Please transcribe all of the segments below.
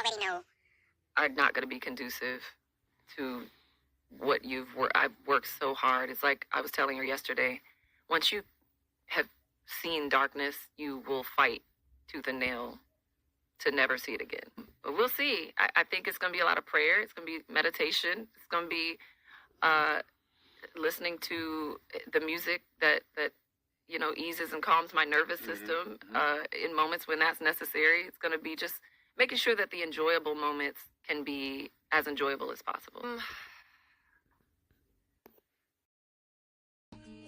already know are not going to be conducive to what I've worked so hard. It's like I was telling her yesterday, once you have seen darkness, you will fight tooth and nail to never see it again. But we'll see. I think it's going to be a lot of prayer. It's going to be meditation. It's going to be listening to the music that eases and calms my nervous system in moments when that's necessary. It's going to be just making sure that the enjoyable moments can be as enjoyable as possible.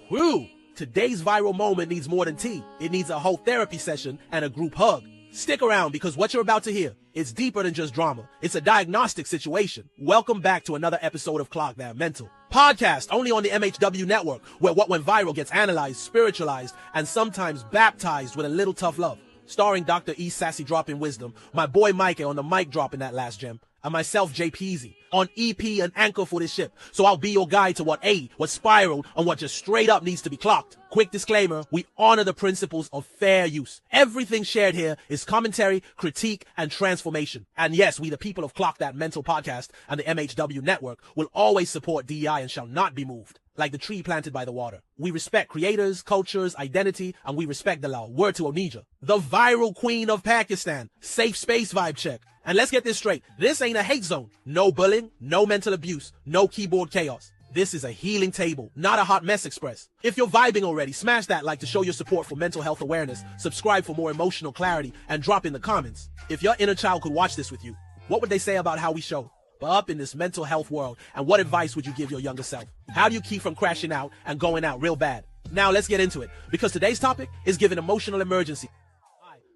Whew! Today's viral moment needs more than tea. It needs a whole therapy session and a group hug. Stick around because what you're about to hear is deeper than just drama. It's a diagnostic situation. Welcome back to another episode of Clock That Mental. Podcast only on the MHW network, where what went viral gets analyzed, spiritualized, and sometimes baptized with a little tough love. Starring Dr. E. Sassy Dropping Wisdom, my boy Mike on the mic drop in that last gem, and myself, J. Peezy, on EP and anchor for this ship. So I'll be your guide to what spiraled, and what just straight up needs to be clocked. Quick disclaimer, we honor the principles of fair use. Everything shared here is commentary, critique, and transformation. And yes, we the people of Clock That Mental podcast and the MHW network will always support DEI and shall not be moved. Like the tree planted by the water. We respect creators, cultures, identity, and we respect the law. Word to Onija, the viral queen of Pakistan. Safe space vibe check. And let's get this straight. This ain't a hate zone. No bullying, no mental abuse, no keyboard chaos. This is a healing table, not a hot mess express. If you're vibing already, smash that like to show your support for mental health awareness, subscribe for more emotional clarity, and drop in the comments. If your inner child could watch this with you, what would they say about how we show? But up in this mental health world, and what advice would you give your younger self? How do you keep from crashing out and going out real bad? Now let's get into it, because today's topic is giving emotional emergency.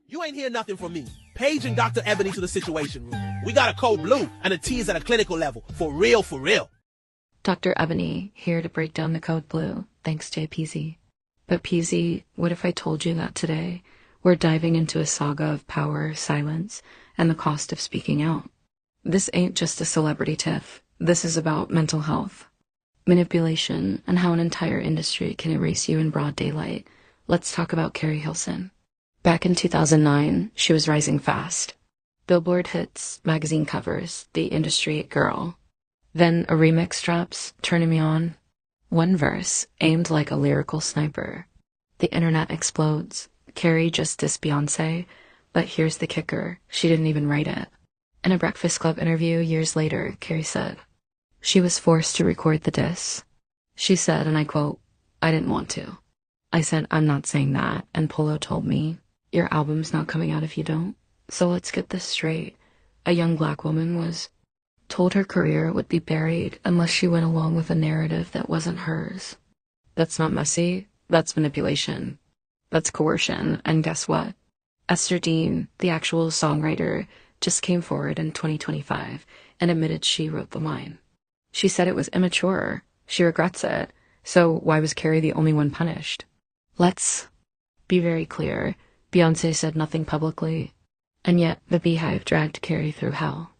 You ain't hear nothing from me. Paging Dr. Ebony to the situation room. We got a code blue and a T is at a clinical level. For real, for real. Dr. Ebony, here to break down the code blue. Thanks, J. Peezy. But Peezy, what if I told you that today we're diving into a saga of power, silence, and the cost of speaking out? This ain't just a celebrity tiff. This is about mental health, manipulation, and how an entire industry can erase you in broad daylight. Let's talk about Keri Hilson. Back in 2009, she was rising fast. Billboard hits, magazine covers, the industry girl. Then a remix drops, Turning Me On. One verse, aimed like a lyrical sniper. The internet explodes. Keri just dissed Beyoncé, but here's the kicker, she didn't even write it. In a Breakfast Club interview years later, Keri said, she was forced to record the diss. She said, and I quote, "I didn't want to. I said, I'm not saying that, and Polo told me, your album's not coming out if you don't. So let's get this straight. A young black woman was told her career would be buried unless she went along with a narrative that wasn't hers. That's not messy. That's manipulation. That's coercion. And guess what? Esther Dean, the actual songwriter, just came forward in 2025 and admitted she wrote the line. She said it was immature. She regrets it. So why was Keri the only one punished? Let's be very clear. Beyoncé said nothing publicly, and yet the Beehive dragged Keri through hell.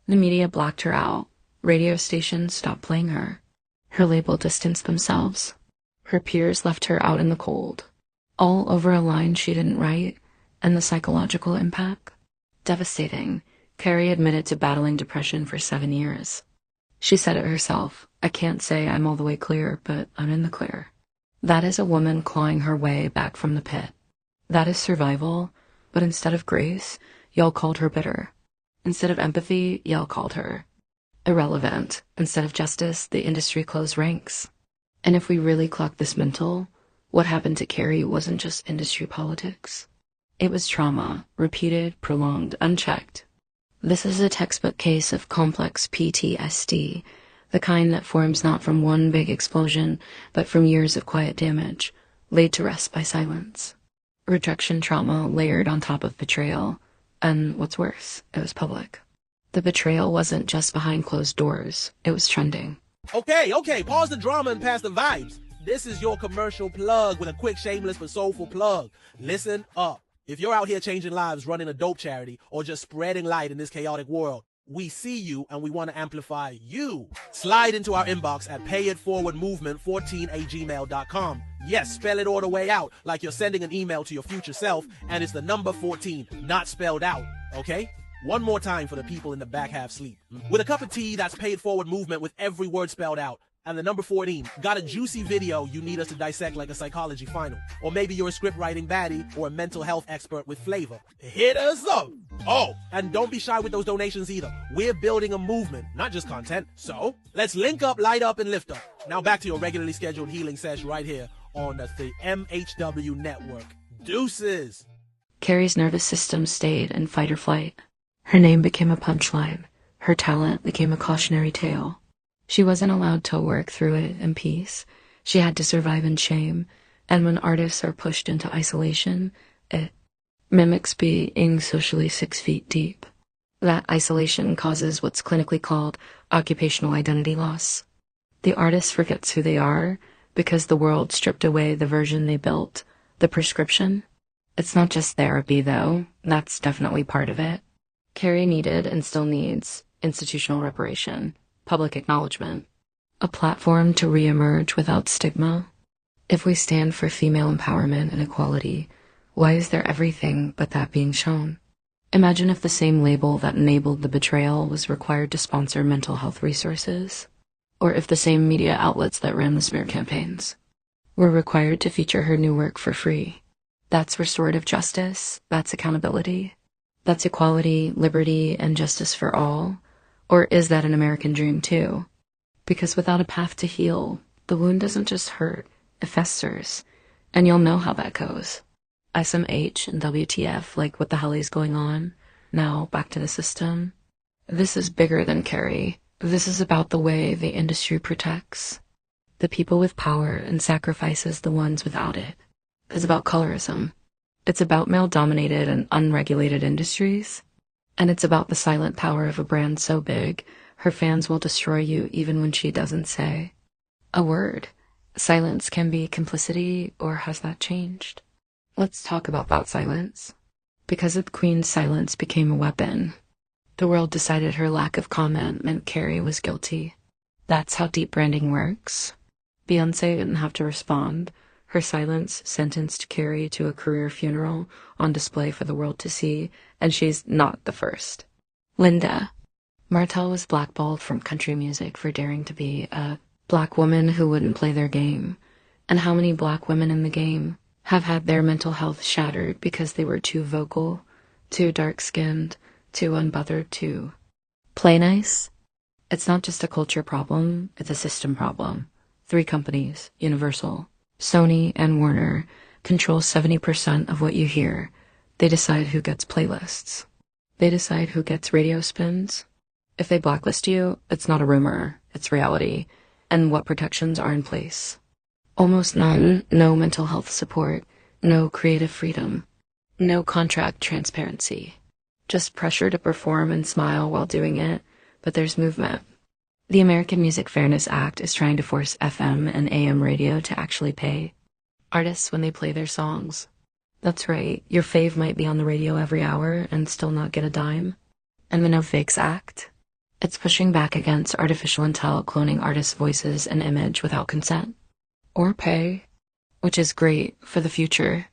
The media blocked her out. Radio stations stopped playing her. Her label distanced themselves. Her peers left her out in the cold. All over a line she didn't write, and the psychological impact? Devastating. Keri admitted to battling depression for 7 years. She said it herself, I can't say I'm all the way clear, but I'm in the clear. That is a woman clawing her way back from the pit. That is survival, but instead of grace, y'all called her bitter. Instead of empathy, y'all called her irrelevant. Instead of justice, the industry closed ranks. And if we really clock this mental, what happened to Keri wasn't just industry politics. It was trauma, repeated, prolonged, unchecked. This is a textbook case of complex PTSD, the kind that forms not from one big explosion, but from years of quiet damage, laid to rest by silence. Rejection trauma layered on top of betrayal, and what's worse, it was public. The betrayal wasn't just behind closed doors, it was trending. Okay, pause the drama and pass the vibes. This is your commercial plug with a quick, shameless but soulful plug. Listen up. If you're out here changing lives, running a dope charity, or just spreading light in this chaotic world, we see you and we want to amplify you. Slide into our inbox at payitforwardmovement14@gmail.com. Yes, spell it all the way out, like you're sending an email to your future self, and it's the number 14, not spelled out, okay? One more time for the people in the back half sleep. With a cup of tea that's paid forward movement with every word spelled out. And the number 14, got a juicy video you need us to dissect like a psychology final. Or maybe you're a script writing baddie or a mental health expert with flavor. Hit us up. Oh, and don't be shy with those donations either. We're building a movement, not just content. So let's link up, light up, and lift up. Now back to your regularly scheduled healing sesh right here on the MHW network. Deuces. Keri's nervous system stayed in fight or flight. Her name became a punchline. Her talent became a cautionary tale. She wasn't allowed to work through it in peace. She had to survive in shame. And when artists are pushed into isolation, it mimics being socially 6 feet deep. That isolation causes what's clinically called occupational identity loss. The artist forgets who they are because the world stripped away the version they built, the prescription. It's not just therapy, though. That's definitely part of it. Keri needed and still needs institutional reparation, public acknowledgement, a platform to reemerge without stigma. If we stand for female empowerment and equality, why is there everything but that being shown? Imagine if the same label that enabled the betrayal was required to sponsor mental health resources, or if the same media outlets that ran the smear campaigns were required to feature her new work for free. That's restorative justice, that's accountability, that's equality, liberty, and justice for all. Or is that an American dream too? Because without a path to heal, the wound doesn't just hurt, it festers. And you'll know how that goes. SMH and WTF, like what the hell is going on? Now, back to the system. This is bigger than Keri. This is about the way the industry protects the people with power and sacrifices the ones without it. It's about colorism. It's about male-dominated and unregulated industries. And it's about the silent power of a brand so big, her fans will destroy you even when she doesn't say a word. Silence can be complicity, or has that changed? Let's talk about that silence. Because the Queen's silence became a weapon, the world decided her lack of comment meant Keri was guilty. That's how deep branding works. Beyoncé didn't have to respond. Her silence sentenced Keri to a career funeral on display for the world to see, and she's not the first. Linda. Martell was blackballed from country music for daring to be a black woman who wouldn't play their game. And how many black women in the game have had their mental health shattered because they were too vocal, too dark-skinned, too unbothered, too play nice? It's not just a culture problem, it's a system problem. 3 companies, Universal, Sony, and Warner, control 70% of what you hear. They decide who gets playlists. They decide who gets radio spins. If they blacklist you, it's not a rumor, it's reality. And what protections are in place? Almost none. No mental health support, no creative freedom, no contract transparency. Just pressure to perform and smile while doing it, but there's movement. The American Music Fairness Act is trying to force FM and AM radio to actually pay artists when they play their songs. That's right, your fave might be on the radio every hour and still not get a dime. And the No Fakes Act? It's pushing back against artificial intel cloning artists' voices and image without consent. Or pay, which is great for the future.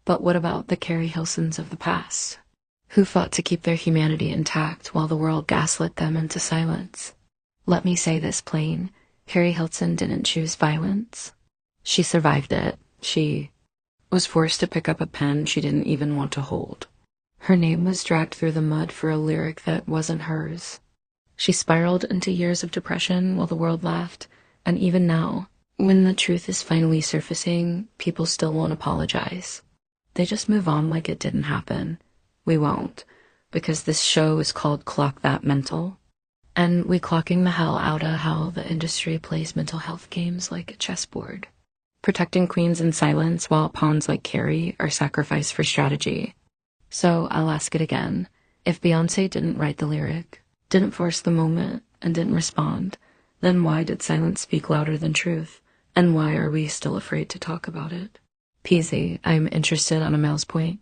But what about the Keri Hilsons of the past, who fought to keep their humanity intact while the world gaslit them into silence? Let me say this plain. Keri Hilson didn't choose violence. She survived it. She was forced to pick up a pen she didn't even want to hold. Her name was dragged through the mud for a lyric that wasn't hers. She spiraled into years of depression while the world laughed, and even now, when the truth is finally surfacing, people still won't apologize. They just move on like it didn't happen. We won't, because this show is called Clock That Mental. And we clocking the hell out of how the industry plays mental health games like a chessboard. Protecting queens in silence while pawns like Keri are sacrificed for strategy. So I'll ask it again. If Beyoncé didn't write the lyric, didn't force the moment, and didn't respond, then why did silence speak louder than truth? And why are we still afraid to talk about it? Peezy, I'm interested on a male's point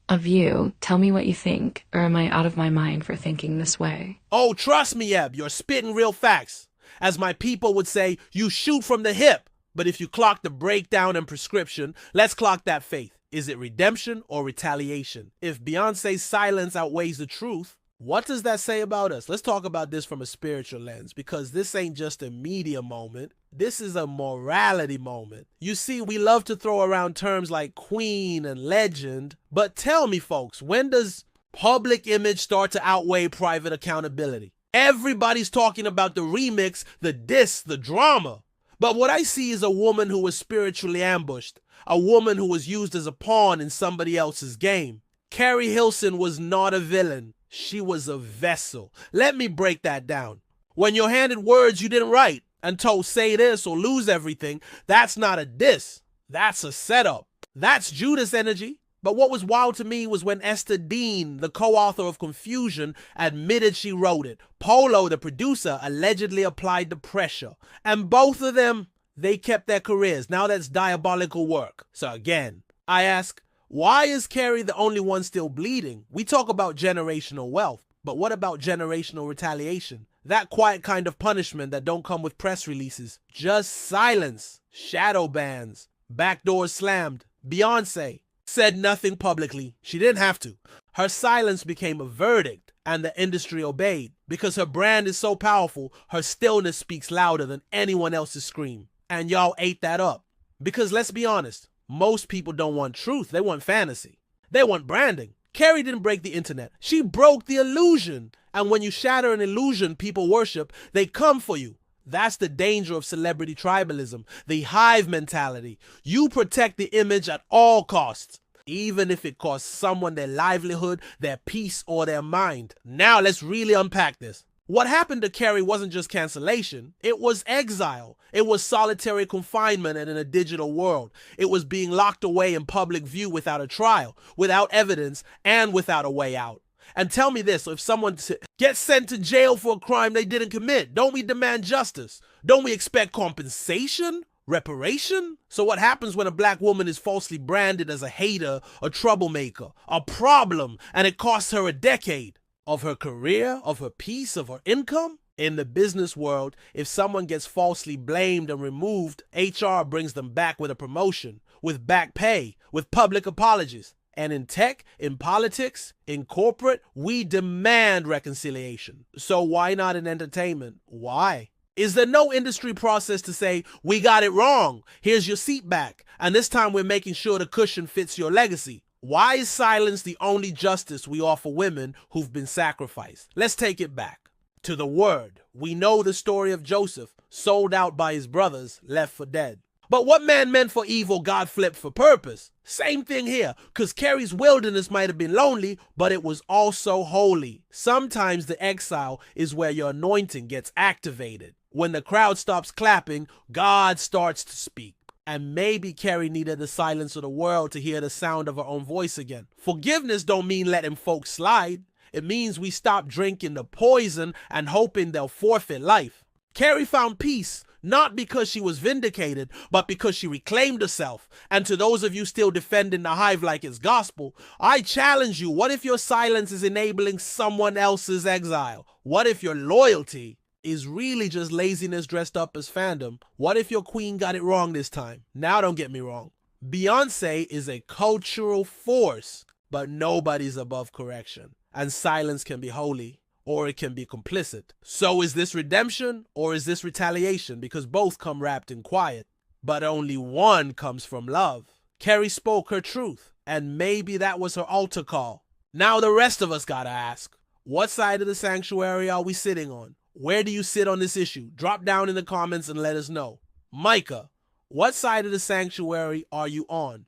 of view. Tell me what you think, or am I out of my mind for thinking this way? Oh, trust me, Eb, you're spitting real facts. As my people would say, you shoot from the hip. But if you clock the breakdown and prescription, let's clock that faith. Is it redemption or retaliation? If Beyonce's silence outweighs the truth, What does that say about us? Let's talk about this from a spiritual lens, because this ain't just a media moment. This is a morality moment. You see, we love to throw around terms like queen and legend, but tell me, folks, when does public image start to outweigh private accountability? Everybody's talking about the remix, the diss, the drama. But what I see is a woman who was spiritually ambushed, a woman who was used as a pawn in somebody else's game. Keri Hilson was not a villain. She was a vessel. Let me break that down. When you're handed words you didn't write and told say this or lose everything, that's not a diss. That's a setup. That's Judas energy. But what was wild to me was when Esther Dean, the co-author of Confusion, admitted she wrote it. Polo, the producer, allegedly applied the pressure. And both of them, they kept their careers. Now that's diabolical work. So again, I ask, why is Keri the only one still bleeding? We talk about generational wealth, but what about generational retaliation? That quiet kind of punishment that don't come with press releases. Just silence, shadow bans, back doors slammed. Beyoncé said nothing publicly. She didn't have to. Her silence became a verdict, and the industry obeyed. Because her brand is so powerful, her stillness speaks louder than anyone else's scream. And y'all ate that up. Because let's be honest, most people don't want truth. They want fantasy. They want branding. Keri didn't break the internet. She broke the illusion. And when you shatter an illusion people worship, they come for you. That's the danger of celebrity tribalism, the hive mentality. You protect the image at all costs, even if it costs someone their livelihood, their peace, or their mind. Now let's really unpack this. What happened to Keri wasn't just cancellation, it was exile. It was solitary confinement in a digital world. It was being locked away in public view without a trial, without evidence, and without a way out. And tell me this, if someone gets sent to jail for a crime they didn't commit, don't we demand justice? Don't we expect compensation? Reparation? So what happens when a black woman is falsely branded as a hater, a troublemaker, a problem, and it costs her a decade? Of her career, of her peace, of her income? In the business world, if someone gets falsely blamed and removed, HR brings them back with a promotion, with back pay, with public apologies. And in tech, in politics, in corporate, we demand reconciliation. So why not in entertainment? Why? Is there no industry process to say, we got it wrong, here's your seat back, and this time we're making sure the cushion fits your legacy? Why is silence the only justice we offer women who've been sacrificed? Let's take it back to the word. We know the story of Joseph, sold out by his brothers, left for dead. But what man meant for evil, God flipped for purpose. Same thing here, because Keri's wilderness might have been lonely, but it was also holy. Sometimes the exile is where your anointing gets activated. When the crowd stops clapping, God starts to speak. And maybe Keri needed the silence of the world to hear the sound of her own voice again. Forgiveness don't mean letting folks slide. It means we stop drinking the poison and hoping they'll forfeit life. Keri found peace, not because she was vindicated, but because she reclaimed herself. And to those of you still defending the hive like it's gospel, I challenge you, what if your silence is enabling someone else's exile? What if your loyalty is really just laziness dressed up as fandom? What if your queen got it wrong this time? Now don't get me wrong. Beyoncé is a cultural force, but nobody's above correction. And silence can be holy, or it can be complicit. So is this redemption, or is this retaliation? Because both come wrapped in quiet, but only one comes from love. Keri spoke her truth, and maybe that was her altar call. Now the rest of us gotta ask, what side of the sanctuary are we sitting on? Where do you sit on this issue? Drop down in the comments and let us know. Micah, what side of the sanctuary are you on?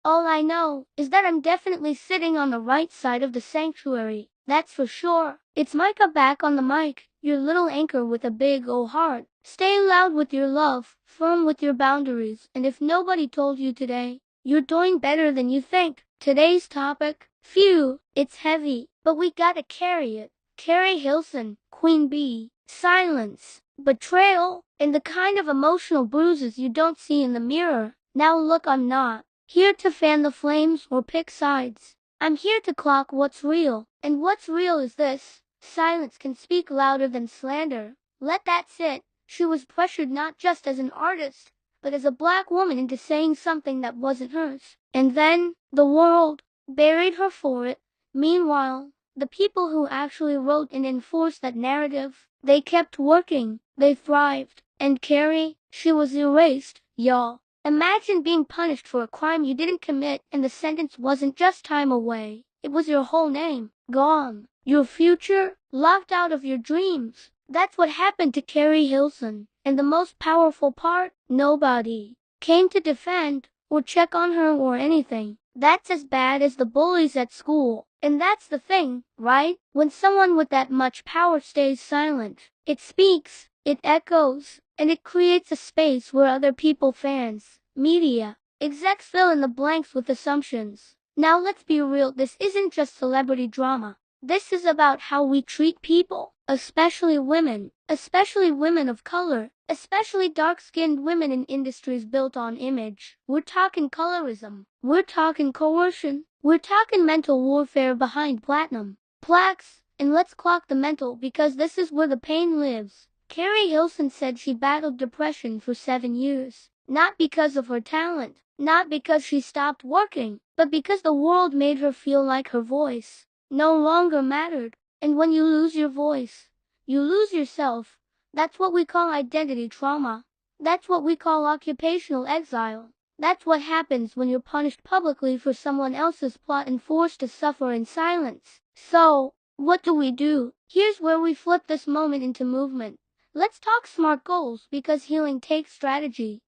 All I know is that I'm definitely sitting on the right side of the sanctuary. That's for sure. It's Micah back on the mic, your little anchor with a big O heart. Stay loud with your love, firm with your boundaries, and if nobody told you today, you're doing better than you think. Today's topic, phew, it's heavy, but we gotta carry it. Keri Hilson, Queen Bee, silence, betrayal, and the kind of emotional bruises you don't see in the mirror. Now look, I'm not here to fan the flames or pick sides. I'm here to clock what's real, and what's real is this. Silence can speak louder than slander. Let that sit. She was pressured not just as an artist, but as a black woman into saying something that wasn't hers. And then, the world buried her for it. Meanwhile, The people who actually wrote and enforced that narrative, they kept working, they thrived. And Keri, she was erased, y'all. Imagine being punished for a crime you didn't commit and the sentence wasn't just time away. It was your whole name, gone. Your future, locked out of your dreams. That's what happened to Keri Hilson. And the most powerful part, nobody came to defend or check on her or anything. That's as bad as the bullies at school. And that's the thing, right? When someone with that much power stays silent, it speaks, it echoes, and it creates a space where other people, fans, media, execs fill in the blanks with assumptions. Now let's be real, this isn't just celebrity drama. This is about how we treat people, especially women of color, especially dark-skinned women in industries built on image. We're talking colorism. We're talking coercion. We're talking mental warfare behind platinum plaques. And let's clock the mental because this is where the pain lives. Keri Hilson said she battled depression for 7 years. Not because of her talent, not because she stopped working, but because the world made her feel like her voice no longer mattered. And when you lose your voice, you lose yourself. That's what we call identity trauma. That's what we call occupational exile. That's what happens when you're punished publicly for someone else's plot and forced to suffer in silence. So, what do? Here's where we flip this moment into movement. Let's talk SMART goals because healing takes strategy.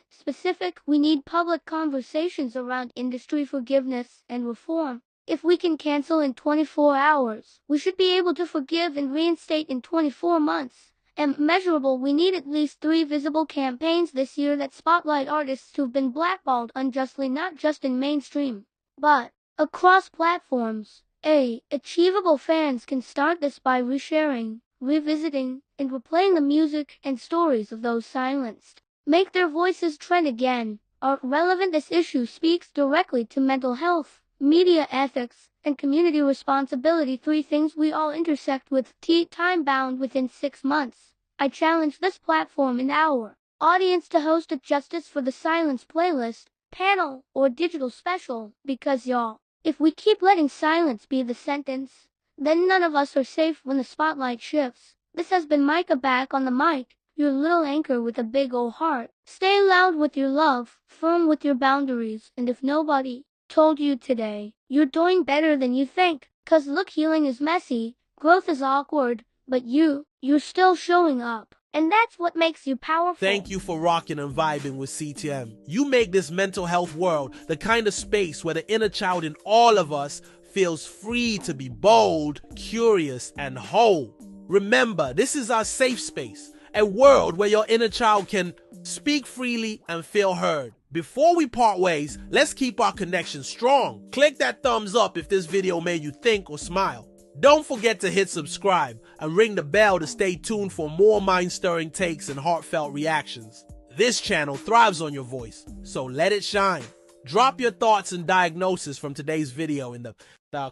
Specific, we need public conversations around industry forgiveness and reform. If we can cancel in 24 hours, we should be able to forgive and reinstate in 24 months. And measurable, we need at least 3 visible campaigns this year that spotlight artists who've been blackballed unjustly, not just in mainstream, but across platforms. Achievable, fans can start this by resharing, revisiting, and replaying the music and stories of those silenced. Make their voices trend again. Art relevant, this issue speaks directly to mental health, media ethics, and community responsibility, 3 things we all intersect with. Time bound within 6 months. I challenge this platform and our audience to host a Justice for the Silence playlist, panel, or digital special, because y'all, if we keep letting silence be the sentence, then none of us are safe when the spotlight shifts. This has been Micah back on the mic, your little anchor with a big ol' heart. Stay loud with your love, firm with your boundaries, and if nobody told you today, you're doing better than you think. 'Cause look, healing is messy, growth is awkward, but you're still showing up. And that's what makes you powerful. Thank you for rocking and vibing with CTM. You make this mental health world the kind of space where the inner child in all of us feels free to be bold, curious, and whole. Remember, this is our safe space, a world where your inner child can speak freely and feel heard. Before we part ways, let's keep our connection strong. Click that thumbs up if this video made you think or smile. Don't forget to hit subscribe and ring the bell to stay tuned for more mind-stirring takes and heartfelt reactions. This channel thrives on your voice, so let it shine. Drop your thoughts and diagnoses from today's video in the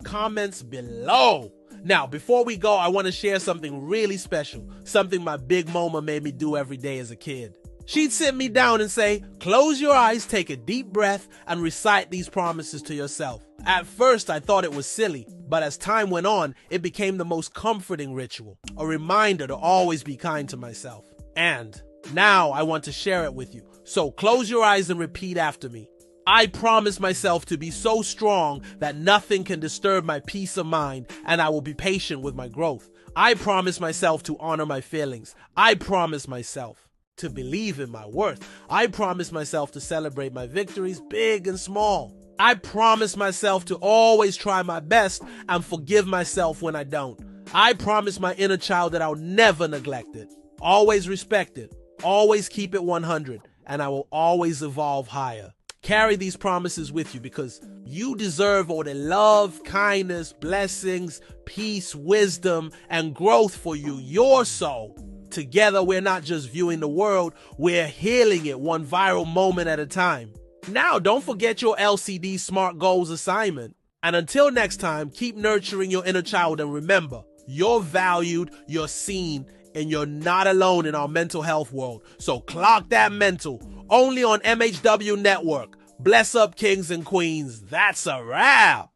comments below. Now, before we go, I want to share something really special, something my big mama made me do every day as a kid. She'd sit me down and say, close your eyes, take a deep breath, and recite these promises to yourself. At first, I thought it was silly, but as time went on, it became the most comforting ritual, a reminder to always be kind to myself. And now I want to share it with you. So close your eyes and repeat after me. I promise myself to be so strong that nothing can disturb my peace of mind, and I will be patient with my growth. I promise myself to honor my feelings. I promise myself to believe in my worth. I promise myself to celebrate my victories, big and small. I promise myself to always try my best and forgive myself when I don't. I promise my inner child that I'll never neglect it, always respect it, always keep it 100, and I will always evolve higher. Carry these promises with you because you deserve all the love, kindness, blessings, peace, wisdom, and growth for you, your soul. Together, we're not just viewing the world, we're healing it one viral moment at a time. Now, don't forget your LCD SMART Goals assignment. And until next time, keep nurturing your inner child and remember, you're valued, you're seen, and you're not alone in our mental health world. So clock that mental, only on MHW Network. Bless up, kings and queens. That's a wrap.